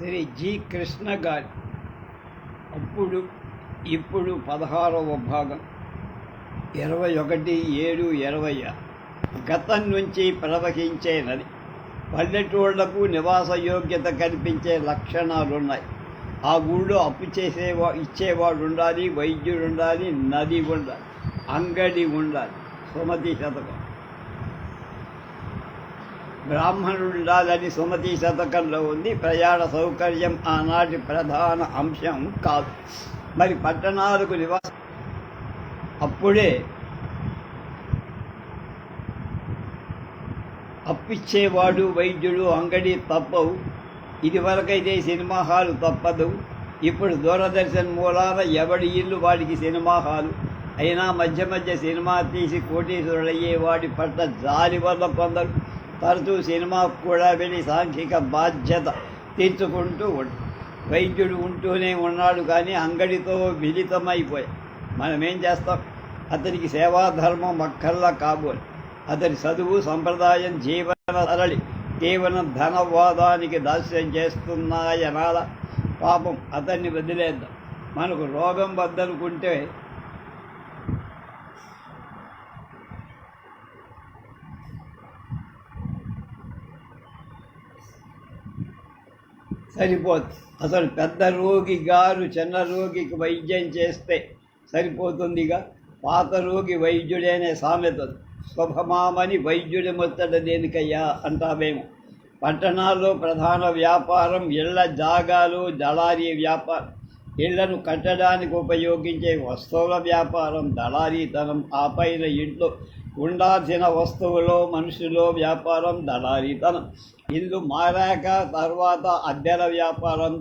Shri G Krishna గారి అప్పుడు ఇప్పుడు 16వ భాగం 21/7/20. గతం నుంచి ప్రవహించే నది. పల్లెటూళ్లకు నివాస యోగ్యత కల్పించే లక్షణాలున్నాయి. ఆ ఊళ్ళో అప్పు ఇచ్చేవాడు ఉండాలి, వైద్యుడు ఉండాలి, నది ఉండాలి, అంగడి ఉండాలి. సుమతి శతకం. బ్రాహ్మణుడు ఉండాలని సుమతి శతకంలో ఉంది. ప్రయాణ సౌకర్యం ఆనాటి ప్రధాన అంశం కాదు. మరి పట్టణాలకు నివాసం అప్పుడే అప్పిచ్చేవాడు, వైద్యుడు, అంగడి తప్పవు. ఇదివరకైతే సినిమా హాలు తప్పదు. ఇప్పుడు దూరదర్శన్ మూలాన ఎవడి ఇల్లు వాడికి సినిమా హాలు. అయినా మధ్య మధ్య సినిమా తీసి కోటీశ్వరుడయ్యే వాడి పట్ల జాలి వల్ల కొందరు తరచూ సినిమాకు కూడా వెళ్ళి సాంఘిక బాధ్యత తీర్చుకుంటూ వైద్యుడు ఉంటూనే ఉన్నాడు, కానీ అంగడితో మిళితమైపోయాయి. మనం ఏం చేస్తాం? అతనికి సేవాధర్మం అక్కర్లా కాబోలు. అతని చదువు, సంప్రదాయం, జీవన సరళి కేవలం ధనవాదానికి దాస్యం చేస్తున్నాయనాల. పాపం, అతన్ని వదిలేద్దాం. మనకు రోగం వద్దనుకుంటే సరిపోతుంది. అసలు పెద్ద రోగి గారు చిన్న రోగికి వైద్యం చేస్తే సరిపోతుందిగా. పాత రోగి వైద్యుడేనే సామెత. శుభమామని వైద్యుడి ముత్తట దేనికయ్యా అంటామేమో. పట్టణాల్లో ప్రధాన వ్యాపారం ఇళ్ల జాగాలు, దళారీ వ్యాపారం. ఇళ్లను కట్టడానికి ఉపయోగించే వస్తువుల వ్యాపారం దళారీతనం. ఆ పైన ఇంట్లో ఉండాల్సిన వస్తువులో, మనుషులో వ్యాపారం దళారీతనం. ఇల్లు మారాక తర్వాత అద్దెల వ్యాపారం,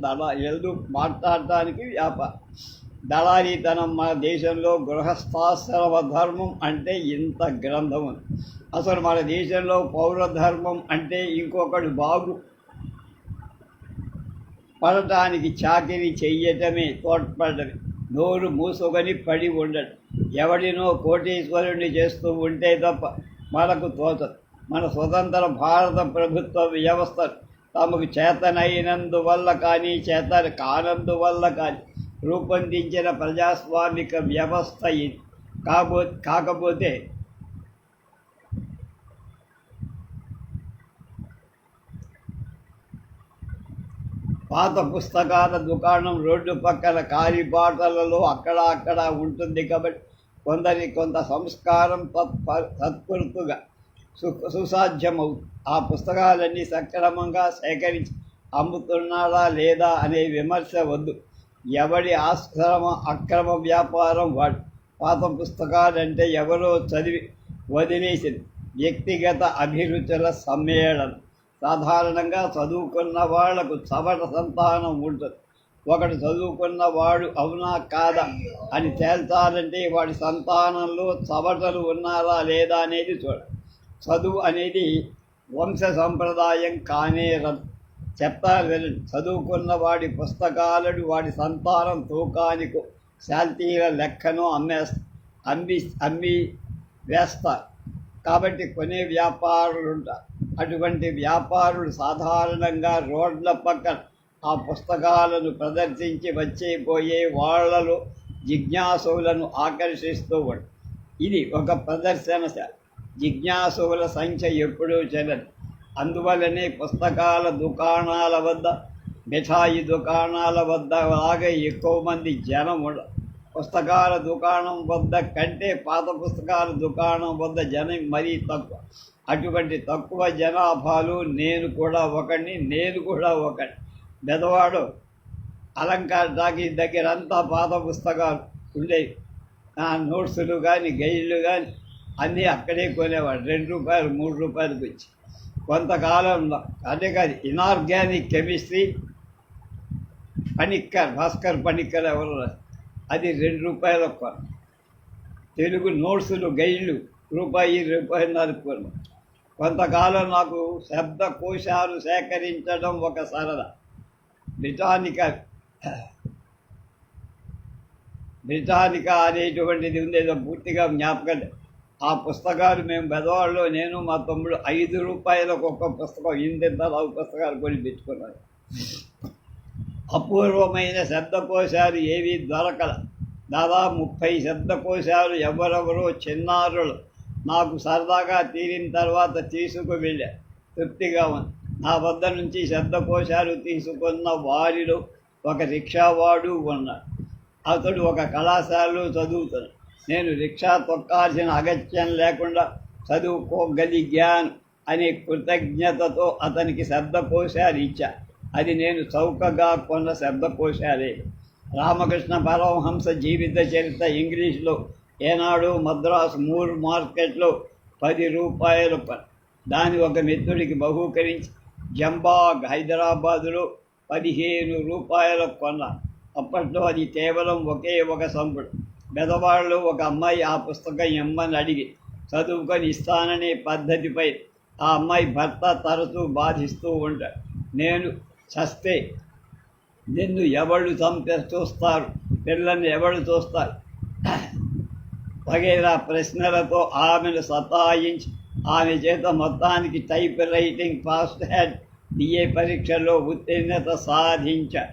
ఇల్లు మాట్లాడటానికి వ్యాపారం దళారీతనం. మన దేశంలో గృహస్థాశ్రమ ధర్మం అంటే ఇంత గ్రంథం ఉంది. అసలు మన దేశంలో పౌరధర్మం అంటే ఇంకొకడు బాగు పడటానికి చాకిరీ చెయ్యటమే, తోడ్పడటమే. నోరు మూసుకొని పడి ఉండటం. ఎవడినో కోటీశ్వరుణ్ణి చేస్తూ ఉంటే తప్ప మనకు తోచదు. మన స్వతంత్ర భారత ప్రభుత్వ వ్యవస్థ తమకు చేతనైనందువల్ల కానీ చేత కానందువల్ల కానీ రూపొందించిన ప్రజాస్వామిక వ్యవస్థ ఇది. కాకపోతే పాత పుస్తకాల దుకాణం రోడ్డు పక్కన కాలిబాటలలో అక్కడ ఉంటుంది కాబట్టి కొంత సంస్కారం తత్పరుతుగా సుసాధ్యమవుతుంది. ఆ పుస్తకాలన్నీ సక్రమంగా సేకరించి అమ్ముతున్నాడా లేదా అనే విమర్శ వద్దు. ఎవడి అక్రమ వ్యాపారం వాడు. పాత పుస్తకాలంటే ఎవరో చదివి వదిలేసింది వ్యక్తిగత అభిరుచుల సమ్మేళనం. సాధారణంగా చదువుకున్న వాళ్లకు చవట సంతానం ఉంటుంది. ఒకడు చదువుకున్నవాడు అవునా కాదా అని తేల్చాలంటే వాడి సంతానంలో చవటలు ఉన్నారా లేదా అనేది చూడాలి. చదువు అనేది వంశ సంప్రదాయం కానే రద్దు. చెప్తారు వెళ్ళండి. చదువుకున్న వాడి పుస్తకాలను వాడి సంతానం తూకానికో శాంతీల లెక్కను అమ్మి వేస్తారు. కాబట్టి కొనే వ్యాపారులు ఉంటారు. అటువంటి వ్యాపారులు సాధారణంగా రోడ్ల పక్కన ఆ పుస్తకాలను ప్రదర్శించి పోయే వాళ్లలో జిజ్ఞాసులను ఆకర్షిస్తూ ఉంటారు. ఇది ఒక ప్రదర్శనశాల. జిజ్ఞాసుల సంఖ్య ఎప్పుడూ చెల్లదు. అందువల్లనే పుస్తకాల దుకాణాల వద్ద, మిఠాయి దుకాణాల వద్ద లాగా ఎక్కువ మంది జనం ఉండరు. పుస్తకాల దుకాణం వద్ద కంటే పాత పుస్తకాల దుకాణం వద్ద జనం మరీ తక్కువ. అటువంటి తక్కువ జనాభాలు నేను కూడా ఒకడిని. బెదవాడు అలంకార టాకీస్ దగ్గర అంతా పాత పుస్తకాలు ఉండేవి. నోట్సులు కానీ గైడ్లు కానీ అన్నీ అక్కడే కొనేవాడు. ₹2 ₹3 వచ్చి కొంతకాలంలో. అదే కాదు, ఇనార్గానిక్ కెమిస్ట్రీ భాస్కర్ పనిక్కర్ ఎవరు, అది ₹2 కొన. తెలుగు నోట్సులు గైడ్లు ₹1.5 కొన. కొంతకాలం నాకు శబ్దకోశాలు సేకరించడం ఒక సరదా. బ్రిటానికా అనేటువంటిది ఉండేదో పూర్తిగా జ్ఞాపకం. ఆ పుస్తకాలు మేము బెదవాడలో నేను మా తమ్ముడు ₹5 ఒక్క పుస్తకం ఇంత పుస్తకాలు కొని తెచ్చుకున్నాను. అపూర్వమైన శబ్దకోశాలు ఏవీ దొరకల. దాదాపు 30 శబ్దకోశాలు ఎవరెవరో చిన్నారులు నాకు సరదాగా తీరిన తర్వాత తీసుకువెళ్ళా. తృప్తిగా ఉంది. నా వద్ద నుంచి శబ్దకోశాలు తీసుకున్న వారిలో ఒక రిక్షావాడు ఉన్నాడు. అతడు ఒక కళాశాలలో చదువుతాడు. నేను రిక్షా తొక్కాల్సిన అగత్యం లేకుండా చదువుకోగలిగాను అనే కృతజ్ఞతతో అతనికి శబ్దకోశాలు ఇచ్చా. అది నేను చౌకగా కొన్న శబ్దకోశాలే. రామకృష్ణ పరమహంస జీవిత చరిత్ర ఇంగ్లీష్లో ఏనాడు మద్రాసు మూర్ మార్కెట్లో 10 రూపాయలు. దాని ఒక మిత్రుడికి బహూకరించి జంబాగ్ హైదరాబాదులో 15 రూపాయలకు కొన్నా. అప్పట్లో అది కేవలం ఒకే ఒక సంపుడు. బెదవాడలో ఒక అమ్మాయి ఆ పుస్తకం ఇమ్మని అడిగి చదువుకొని ఇస్తాననే పద్ధతిపై ఆ అమ్మాయి భర్త తరచూ బాధిస్తూ ఉంటాడు. నేను చస్తే నిన్ను ఎవళ్ళు చూస్తారు, పిల్లల్ని ఎవళ్ళు చూస్తారు వగైరా ప్రశ్నలతో ఆమెను సతాయించి ఆమె చేత మొత్తానికి టైప్ రైటింగ్ ఫాస్ట్ హ్యాండ్ డిఏ పరీక్షల్లో ఉత్తీర్ణత సాధించా.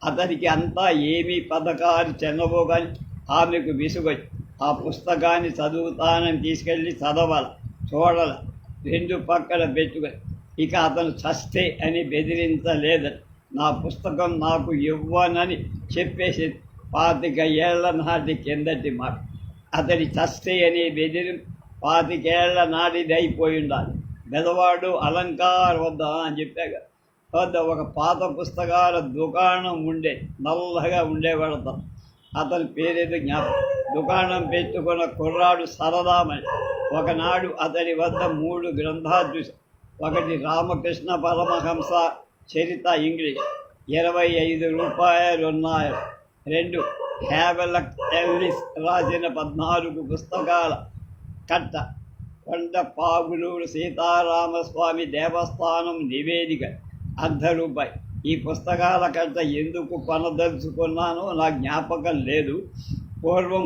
అతనికి అంతా ఏమీ పథకాలు చెన్నబోగాని ఆమెకు విసుగొచ్చి ఆ పుస్తకాన్ని చదువుతానని తీసుకెళ్ళి చూడాల 2 పక్కన పెట్టుకొని ఇక అతను చస్తే అని బెదిరించలేదని నా పుస్తకం నాకు ఇవ్వనని చెప్పేసి 25 ఏళ్ల నాటి కిందటి మాట. అతడి చస్తే అనే బెదిరి 25 ఏళ్ల నాటిది అయిపోయి ఉండాలి. బెదవాడు అలంకార్ వద్ద అని చెప్పాక వద్ద ఒక పాత పుస్తకాల దుకాణం నల్లగా ఉండేవాడు. అతని పేరేదో జ్ఞాపకం. దుకాణం పెట్టుకున్న కుర్రాడు సరదామని. ఒకనాడు అతని వద్ద 3 గ్రంథాలు చూశాను. ఒకటి రామకృష్ణ పరమహంస చరిత ఇంగ్లీష్ 25 రూపాయలు ఉన్నాయి. 2 హ్యావెలక్ ఎల్లిస్ రాసిన 14 పుస్తకాల కట్ట. కొండపాగులూరు సీతారామస్వామి దేవస్థానం నివేదిక ₹1 ఈ పుస్తకాల కట్ట ఎందుకు కొనదలుచుకున్నానో నా జ్ఞాపకం లేదు. పూర్వం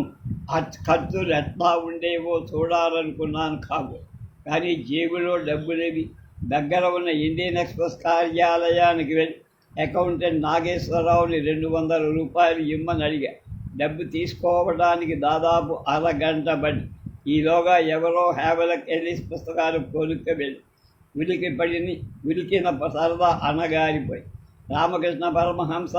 ఖర్చులు ఎట్లా ఉండేవో చూడాలనుకున్నాను కాదు. కానీ జేబులో డబ్బులేవి. దగ్గర ఉన్న ఇండియన్ ఎక్స్ప్రెస్ కార్యాలయానికి వెళ్ళి అకౌంటెంట్ నాగేశ్వరరావుని ₹200 ఇమ్మని అడిగా. డబ్బు తీసుకోవడానికి దాదాపు అరగంట పడి ఈలోగా ఎవరో హ్యావెలక్ ఎల్లిస్ పుస్తకాలు కొనుక్కు వెళ్ళి ఉలికిన సరదా అనగారిపోయి. రామకృష్ణ పరమహంస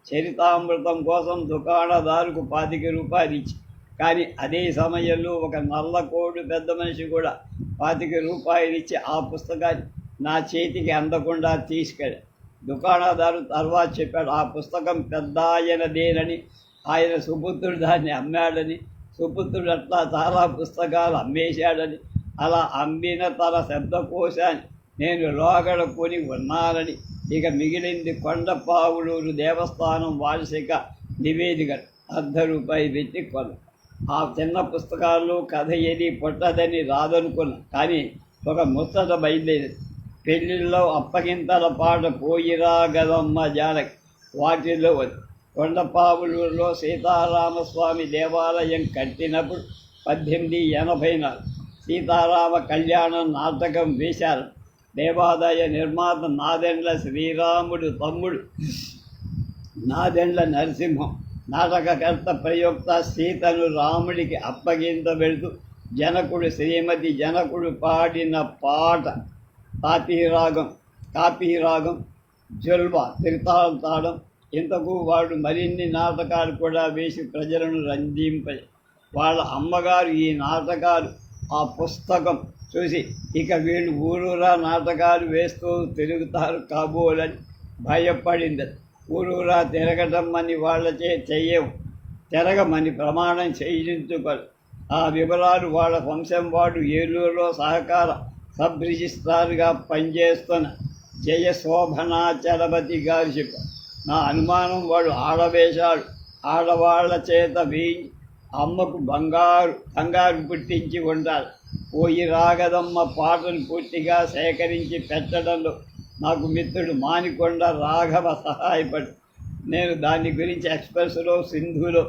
చరితామృతం కోసం దుకాణదారుకు ₹25 ఇచ్చి, కానీ అదే సమయంలో ఒక నల్లకోడు పెద్ద మనిషి కూడా ₹25 ఇచ్చి ఆ పుస్తకాన్ని నా చేతికి అందకుండా తీసుకెళ్ళి. దుకాణదారు తర్వాత చెప్పాడు ఆ పుస్తకం పెద్ద ఆయనదేనని, ఆయన సుపుత్రుడు దాన్ని అమ్మాడని, సుపుత్రుడు అట్లా చాలా పుస్తకాలు అమ్మేశాడని, అలా అమ్మిన తన శబ్దకోశాన్ని నేను లోగడ కొని ఉన్నానని. ఇక మిగిలింది కొండపావులూరు దేవస్థానం వార్షిక నివేదిక ₹100 పెట్టి కొన్న. ఆ చిన్న పుస్తకాల్లో కథ ఏది పుట్టదని రాదనుకున్నా. కానీ ఒక ముచ్చట బయలుదేరింది. పెళ్ళిళ్ళలో అప్పగింతల పాట పోయిరాగదమ్మ జానకి వాటిల్లో కొండపావులూరులో సీతారామస్వామి దేవాలయం కట్టినప్పుడు 1884 సీతారామ కళ్యాణం నాటకం వేశారు. దేవాదాయ నిర్మాత నాదెండ్ల శ్రీరాముడు తమ్ముడు నాదెండ్ల నరసింహం, నాటకకర్త ప్రయుక్త సీతను రాముడికి అప్పగింత వెళుతూ శ్రీమతి జనకుడు పాడిన పాట కాపీరాగం జుల్వా తిరుతాళం. ఇంతకు వాడు మరిన్ని నాటకాలు కూడా వేసి ప్రజలను రంజింపాయి. వాళ్ళ అమ్మగారు ఈ నాటకాలు ఆ పుస్తకం చూసి ఇక వీళ్ళు ఊరూరా నాటకాలు వేస్తూ తిరుగుతారు కాబోలని భయపడింది. ఊరూరా తిరగటమ్మని వాళ్ళచే తిరగమని ప్రమాణం చేయించుకోరు. ఆ వివరాలు వాళ్ళ వంశం వాడు ఏలూరులో సహకార సబ్ రిజిస్ట్రార్గా పనిచేస్తున్న జయశోభనాచలపతి గారు చెప్పారు. నా అనుమానం వాడు ఆడవేశాడు ఆడవాళ్ల చేత వేయి అమ్మకు బంగారు పుట్టించి ఉంటారు. పోయి రాగదమ్మ పాటను పూర్తిగా సేకరించి పెట్టడంలో నాకు మిత్రుడు మానికొండ రాఘవ సహాయపడు. నేను దాని గురించి ఎక్స్ప్రెస్లో, సింధులో,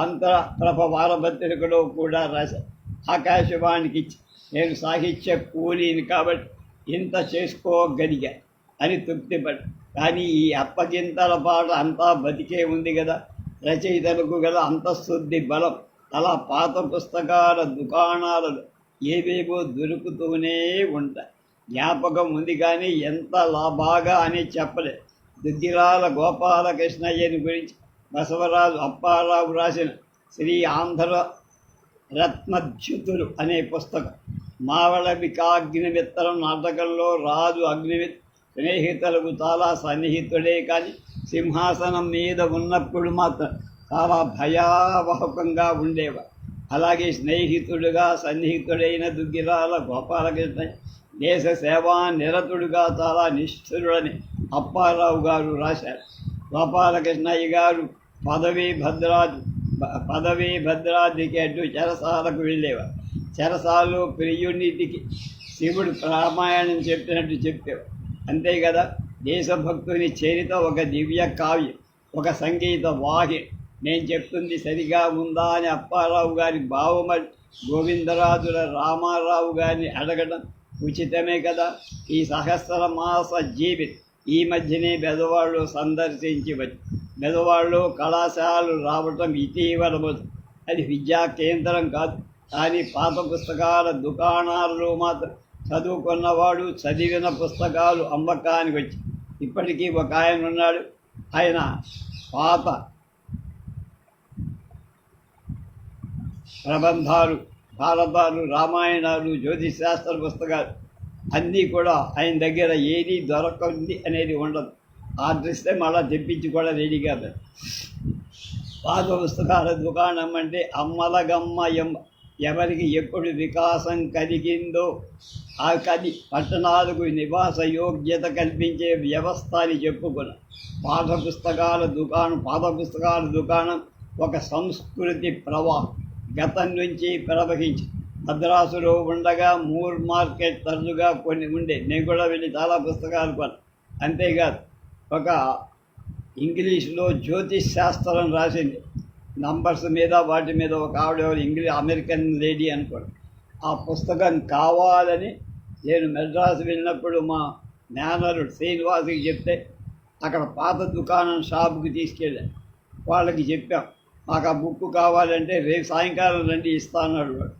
ఆంధ్రప్రభ వారపత్రికలో కూడా రాశాను. ఆకాశవాణికి ఇచ్చి నేను సాహిత్య కూలీని కాబట్టి ఇంత చేసుకోగలిగా అని తృప్తిపడి కానీ ఈ అప్పగింతల పాట అంతా బతికే ఉంది కదా. రచయితలకు గల అంతఃశుద్ధి బలం అలా పాత పుస్తకాల దుకాణాలలో ఏవేవో దొరుకుతూనే ఉంటాయి. జ్ఞాపకం ఉంది కానీ ఎంత బాగా అని చెప్పలేదు. దుగ్గిరాల గోపాలకృష్ణయ్యని గురించి బసవరాజు అప్పారావు రాసిన శ్రీ ఆంధ్ర రత్నద్యుతులు అనే పుస్తకం, మావళవికాగ్నిమిత్రం నాటకంలో రాజు అగ్నిమిత్ స్నేహితులకు చాలా సన్నిహితుడే, కానీ సింహాసనం మీద ఉన్నప్పుడు మాత్రం చాలా భయావహకంగా ఉండేవారు. అలాగే స్నేహితుడుగా సన్నిహితుడైన దుగ్గిరాల గోపాలకృష్ణ దేశ సేవా నిరతుడుగా చాలా నిష్ఠురుడని అప్పారావు గారు రాశారు. గోపాలకృష్ణయ్య గారు పదవీ భద్రాద్రికి అడ్డు చెరసాలకు వెళ్ళేవారు. చెరసాలలో ప్రియునిటికి శివుడు రామాయణం చెప్పినట్టు చెప్పేవారు. అంతే కదా, దేశభక్తుని చరిత ఒక దివ్య కావ్యం, ఒక సంగీత వాహి. నేను చెప్తుంది సరిగా ఉందా అని అప్పారావు గారి బావమరి గోవిందరాజుల రామారావు గారిని అడగడం ఉచితమే కదా. ఈ సహస్ర మాస జీవితం ఈ మధ్యనే బెదవాళ్ళు సందర్శించి వచ్చి బెదవాళ్ళు కళాశాలలు రావటం ఇటీవల. అది విద్యా కేంద్రం కాదు, కానీ పాత పుస్తకాల దుకాణాలలో మాత్రం చదువుకున్నవాడు చదివిన పుస్తకాలు అమ్మకానికి వచ్చి. ఇప్పటికీ ఒక ఆయన ఉన్నాడు, ఆయన పాత ప్రబంధాలు, భారతాలు, రామాయణాలు, జ్యోతిశాస్త్ర పుస్తకాలు అన్నీ కూడా ఆయన దగ్గర ఏది దొరకంది అనేది ఉండదు. ఆర్డర్ ఇస్తే మళ్ళీ తెప్పించి కూడా రెడీగా పెడతారు. పాత పుస్తకాల దుకాణం అంటే అమ్మలగమ్మ ఎవరికి ఎప్పుడు వికాసం కలిగిందో ఆ కది పట్టణాలకు నివాస యోగ్యత కల్పించే వ్యవస్థ అని చెప్పుకున్నాం. పాత పుస్తకాల దుకాణం ఒక సంస్కృతి ప్రవాహం గతం నుంచి ప్రవహించి. మద్రాసులో ఉండగా మూర్ మార్కెట్ తరచుగా కొన్ని ఉండే, నేను కూడా వెళ్ళి చాలా పుస్తకాలు కొన్నాను. అంతేకాదు, ఒక ఇంగ్లీష్లో జ్యోతిష్ శాస్త్రం రాసింది, నంబర్స్ మీద వాటి మీద. ఒక ఆవిడ అమెరికన్ లేడీ అనుకోండి. ఆ పుస్తకం కావాలని నేను మెడ్రాస్ వెళ్ళినప్పుడు మా మేనరుడు శ్రీనివాసుకి చెప్తే అక్కడ పాత దుకాణం షాపుకి తీసుకెళ్ళాను. వాళ్ళకి చెప్పాం, మాకు ఆ బుక్ కావాలంటే రేపు సాయంకాలం రండి ఇస్తా అన్నాడు. వాడు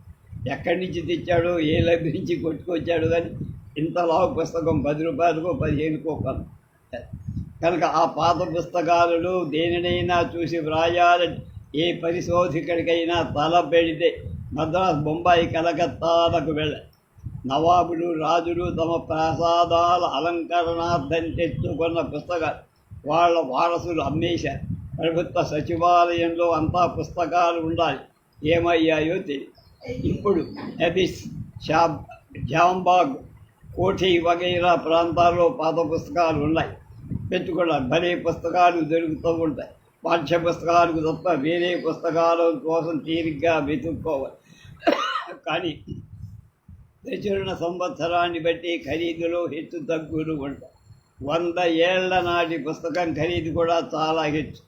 ఎక్కడి నుంచి తెచ్చాడో, ఏ లైబ్రరీ నుంచి కొట్టుకొచ్చాడు, కానీ ఇంతలావు పుస్తకం 10 రూపాయలకో 15కో కొను. కనుక ఆ పాత పుస్తకాలలో దేనినైనా చూసి వ్రాయాలంటే ఏ పరిశోధకుడికైనా తల పెడితే మద్రాస్, బొంబాయి, కలకత్తాలకు వెళ్ళాలి. నవాబులు, రాజులు తమ ప్రసాదాల అలంకరణార్థం తెచ్చుకున్న పుస్తకాలు వాళ్ళ వారసులు అమ్మేశారు. ప్రభుత్వ సచివాలయంలో అంతా పుస్తకాలు ఉండాలి, ఏమయ్యాయో తెలియదు. ఇప్పుడు ఎబిస్, జాంబాగ్, కోఠి వగైరా ప్రాంతాల్లో పాత పుస్తకాలు ఉన్నాయి, పెట్టుకున్నారు. భలే పుస్తకాలు దొరుకుతూ ఉంటాయి. పాఠ్య పుస్తకాలకు తప్ప వేరే పుస్తకాల కోసం తీరిగ్గా వెతుక్కోవాలి. కానీ ప్రచురణ సంవత్సరాన్ని బట్టి ఖరీదులో హెచ్చు తగ్గులు ఉంటాయి. 100 ఏళ్ల నాటి పుస్తకం ఖరీదు కూడా చాలా హెచ్చు.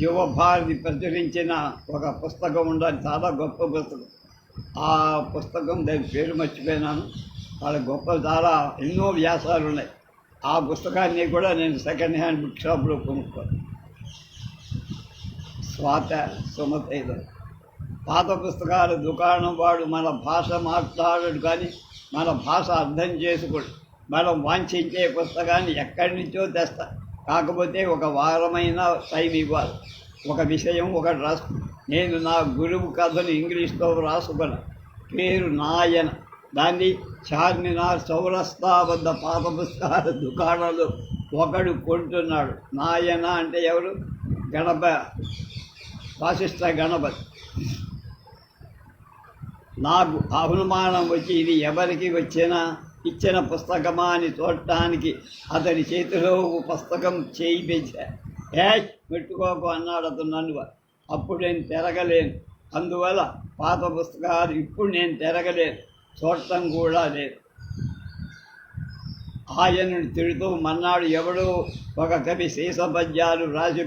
యువభారతి ప్రచురించిన ఒక పుస్తకం ఉండాలి, చాలా గొప్ప పుస్తకం. ఆ పుస్తకం దాని పేరు మర్చిపోయినాను. వాళ్ళ గొప్ప చాలా ఎన్నో వ్యాసాలు ఉన్నాయి. ఆ పుస్తకాన్ని కూడా నేను సెకండ్ హ్యాండ్ బుక్ షాప్లో కొనుక్కోను. స్వాత సుమతైద పాత పుస్తకాల దుకాణం వాడు మన భాష మాట్లాడడు, కానీ మన భాష అర్థం చేసుకోడు. మనం వాంఛించే పుస్తకాన్ని ఎక్కడి నుంచో తెస్తా, కాకపోతే ఒక వారమైన టైం ఇవ్వాలి. ఒక విషయం ఒకటి రాసు. నేను నా గురువు కథను ఇంగ్లీష్లో రాసుకున్నా, పేరు నాయన. దాన్ని చార్మినార్ చౌరస్తా వద్ద పాత పుస్తకాల దుకాణంలో ఒకడు కొంటున్నాడు. నాయన అంటే ఎవరు? వాసిష్ఠ గణపతి. నాకు అనుమానం వచ్చి ఇది ఎవరికి ఇచ్చిన పుస్తకమా అని చూడటానికి అతని చేతిలో పుస్తకం చేయి పెంచా. పెట్టుకోకు అన్నాడు అతను నన్ను. అప్పుడు నేను తిరగలేను, అందువల్ల పాత పుస్తకాలు ఇప్పుడు నేను తిరగలేను, చూడటం కూడా లేదు. ఆయనను తిడుతూ మన్నాడు ఎవడో ఒక కవి శేషపద్యాలు రాసి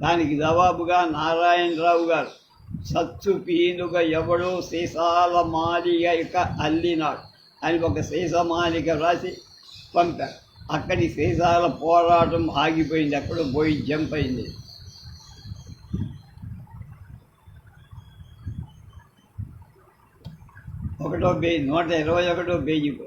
దానికి జవాబుగా నారాయణరావు గారు సచ్చు పీనుగా ఎవడో సీసాల మాలిక అల్లినాడు అని ఒక సీసమాలిక రాసి పంపారు. అక్కడి సీసాల పోరాటం ఆగిపోయింది, ఎక్కడో పోయి జంప్ అయింది. ఒకటో పేజీ 121 పేజీకు.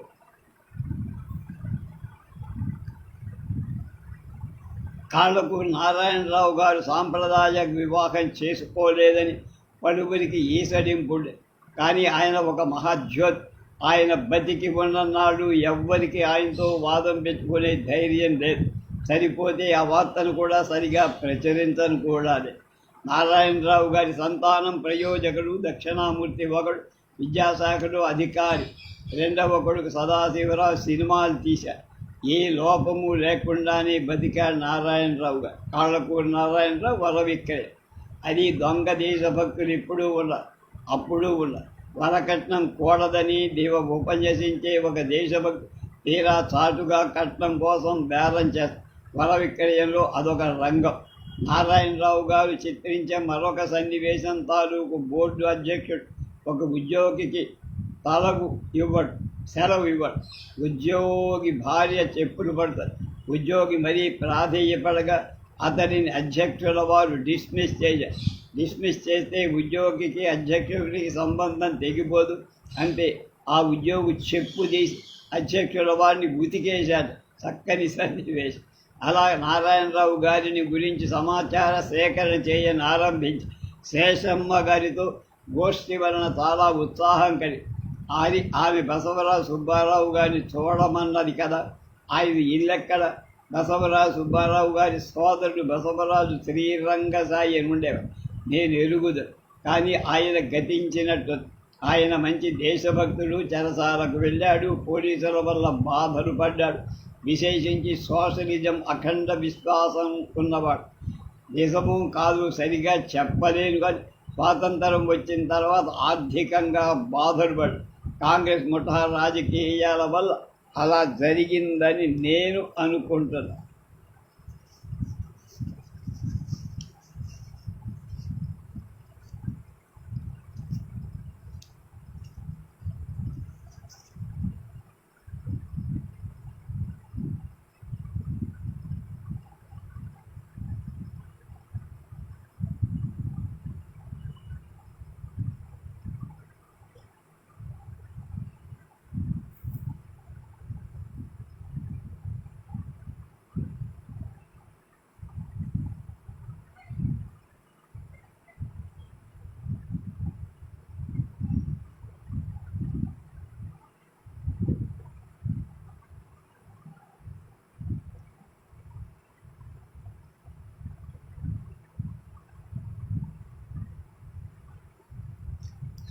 కాళ్ళకూరి నారాయణరావు గారు సాంప్రదాయ వివాహం చేసుకోలేదని పలువురికి ఈసడింపుడు. కానీ ఆయన ఒక మహాజ్యోత్. ఆయన బతికి ఉన్ననాడు ఎవ్వరికి ఆయనతో వాదం పెట్టుకునే ధైర్యం లేదు. సరిపోతే ఆ వార్తను కూడా సరిగా ప్రచురించను కూడా. నారాయణరావు గారి సంతానం ప్రయోజకుడు దక్షిణామూర్తి ఒకడు, విద్యాశాఖలో అధికారి. రెండవ కొడుకు సదాశివరావు సినిమాలు తీశారు. ఏ లోపము లేకుండానే బతికాడు నారాయణరావు గారు. కాళ్ళకూరి నారాయణరావు వరవిక్కడే. అది దొంగ దేశభక్తులు ఇప్పుడు ఉన్నారు, అప్పుడు ఉన్నారు. వరకట్నం కూడదని ఉపన్యసించే ఒక దేశభక్తి తీరా చాటుగా కట్నం కోసం బేరం చేస్తారు. వర విక్రయంలో అదొక రంగం. నారాయణరావు గారు చిత్రించే మరొక సన్నివేశం తాలూకు బోర్డు అధ్యక్షుడు ఒక ఉద్యోగికి సెలవు ఇవ్వడు. ఉద్యోగి భార్య చెప్పులు పడతారు. ఉద్యోగి మరీ ప్రాధేయపడగా అతనిని అధ్యక్షుల వారు డిస్మిస్ చేస్తే ఉద్యోగికి అధ్యక్షుడికి సంబంధం తెగిపోదు. అంటే ఆ ఉద్యోగి చెప్పు తీసి అధ్యక్షుల వారిని ఉతికేశాడు. చక్కని సన్నివేశం. అలా నారాయణరావు గారిని గురించి సమాచార సేకరణ చేయని ఆరంభించి శేషమ్మ గారితో గోష్ఠి వలన చాలా ఉత్సాహం కలిగి ఆమె బసవరాజు సుబ్బారావు గారిని చూడమన్నది కదా. ఆయన ఇల్లెక్కడ? బసవరాజు సుబ్బారావు గారి సోదరుడు బసవరాజు శ్రీరంగసాయి అని ఉండేవాడు. నేను ఎరుగుదు, కానీ ఆయన గతించినట్టు. ఆయన మంచి దేశభక్తుడు. చెరసాలకు వెళ్ళాడు. పోలీసుల వల్ల బాధలు పడ్డాడు. విశేషించి సోషలిజం అఖండ విశ్వాసం ఉన్నవాడు. నిజము కాదు సరిగా చెప్పలేను, కానీ స్వాతంత్రం వచ్చిన తర్వాత ఆర్థికంగా బాధలు పడ్డాడు. కాంగ్రెస్ ముఠా రాజకీయాల వల్ల అలా జరిగిందని నేను అనుకుంటున్నాను.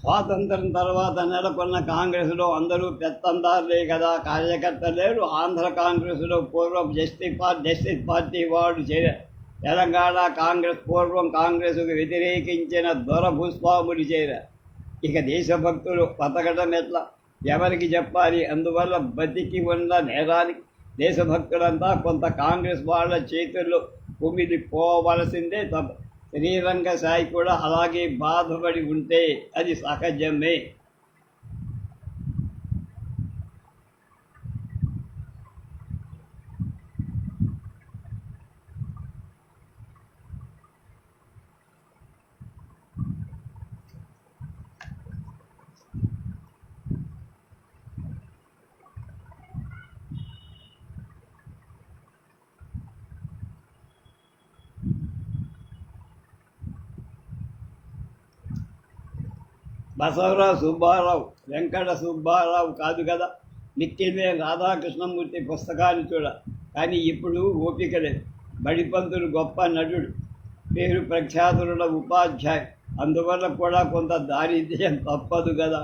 స్వాతంత్రం తర్వాత నెలకొన్న కాంగ్రెస్లో అందరూ పెత్తందారులే కదా, కార్యకర్తలు లేరు. ఆంధ్ర కాంగ్రెస్లో పూర్వం జస్టిస్ పార్టీ వాడు చేరారు. తెలంగాణ కాంగ్రెస్ పూర్వం కాంగ్రెస్కు వ్యతిరేకించిన దొరభూస్వాములు చేరారు. ఇక దేశభక్తులు బతకడం ఎట్లా, ఎవరికి చెప్పాలి? అందువల్ల బతికి ఉన్న నేరానికి దేశభక్తులంతా కొంత కాంగ్రెస్ వాళ్ళ చేతుల్లో కుమిలిపోవలసిందే తప్ప. శ్రీరంగసాయి కూడా అలాగే బాధపడి ఉంటే అది సహజమే. బసవరావు సుబ్బారావు వెంకట సుబ్బారావు కాదు కదా. నిత్యమే రాధాకృష్ణమూర్తి పుస్తకాన్ని చూడ, కానీ ఇప్పుడు ఓపిక లేదు. బడిపంతులు గొప్ప నటుడు, పేరు ప్రఖ్యాతుల ఉపాధ్యాయు. అందువల్ల కూడా కొంత దారిద్ర్యం తప్పదు కదా.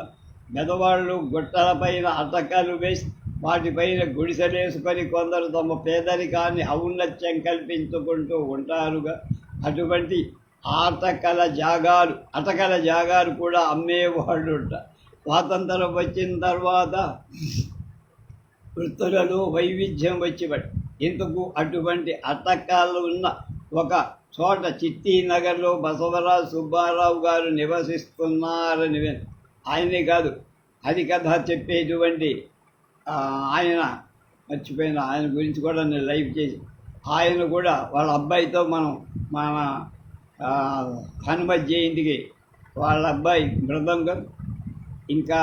గదవాళ్ళు గుట్టలపైన అటకాలు వేసి వాటిపైన గుడిసెలేసుకొని కొందరు తమ పేదరికాన్ని ఔన్నత్యం కల్పించుకుంటూ ఉంటారుగా. అటువంటి అటకల జాగాలు కూడా అమ్మేవాళ్ళు ఉంటారు. స్వాతంత్రం వచ్చిన తర్వాత వృత్తులలో వైవిధ్యం వచ్చిబడి ఇందుకు అటువంటి అటకాలు ఉన్న ఒక చోట చిట్టినగర్లో బసవరాజు సుబ్బారావు గారు నివసిస్తున్నారని ఆయనే కాదు, హరికథ చెప్పేటువంటి ఆయన మర్చిపోయిన ఆయన గురించి కూడా నేను లైవ్ చేసి ఆయన కూడా వాళ్ళ అబ్బాయితో మన ఆ, హనుమత్ జయంతికి వాళ్ళ అబ్బాయి మృదంగం, ఇంకా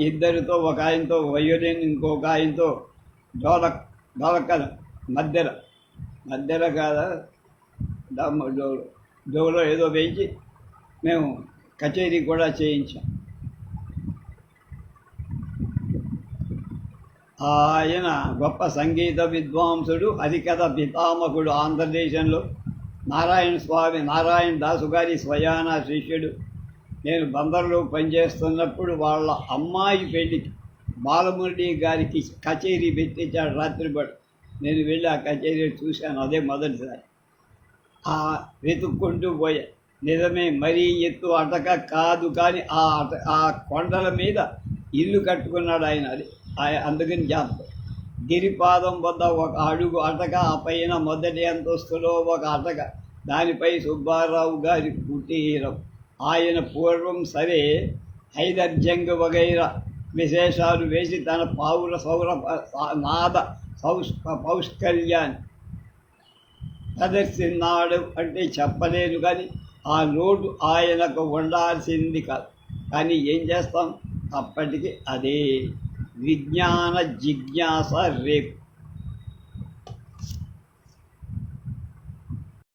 ఇద్దరితో ఒక ఆయనతో వయోలిన్, ఇంకొక ఆయనతో డోలక మధ్యలో కాదా డోలో ఏదో వేయించి మేము కచేరీ కూడా చేయించాం. ఆయన గొప్ప సంగీత విద్వాంసుడు, హరికథ పితామహుడు. ఆంధ్రదేశంలో నారాయణ దాసు గారి స్వయాన శిష్యుడు. నేను బందర్లో పనిచేస్తున్నప్పుడు వాళ్ళ అమ్మాయి పెళ్ళికి బాలమురళి గారికి కచేరీ పెట్టించాడు రాత్రిపూట. నేను వెళ్ళి ఆ కచేరీ చూశాను, అదే మొదటిసారి. వెతుక్కుంటూ పోయా. నిజమే, మరీ ఎత్తు అటక కాదు, కానీ ఆ కొండల మీద ఇల్లు కట్టుకున్నాడు ఆయన. అది అందుకని జ్ఞాపకం. గిరిపాదం వద్ద ఒక అడుగు అటక, ఆ పైన మొదటి అంతస్తులో ఒక అటక, దానిపై సుబ్బారావు గారి కుటీరం. ఆయన పూర్వం సరే హైదర్జంగ్ వగైరా విశేషాలు వేసి తన పావుల నాద పౌష్కల్యాన్ని ప్రదర్శిన్నాడు అంటే చెప్పలేను, కానీ ఆ లోటు ఆయనకు ఉండాల్సింది కాదు. కానీ ఏం చేస్తాం, అప్పటికి అదే విజ్ఞాన జిజ్ఞాస రేపు.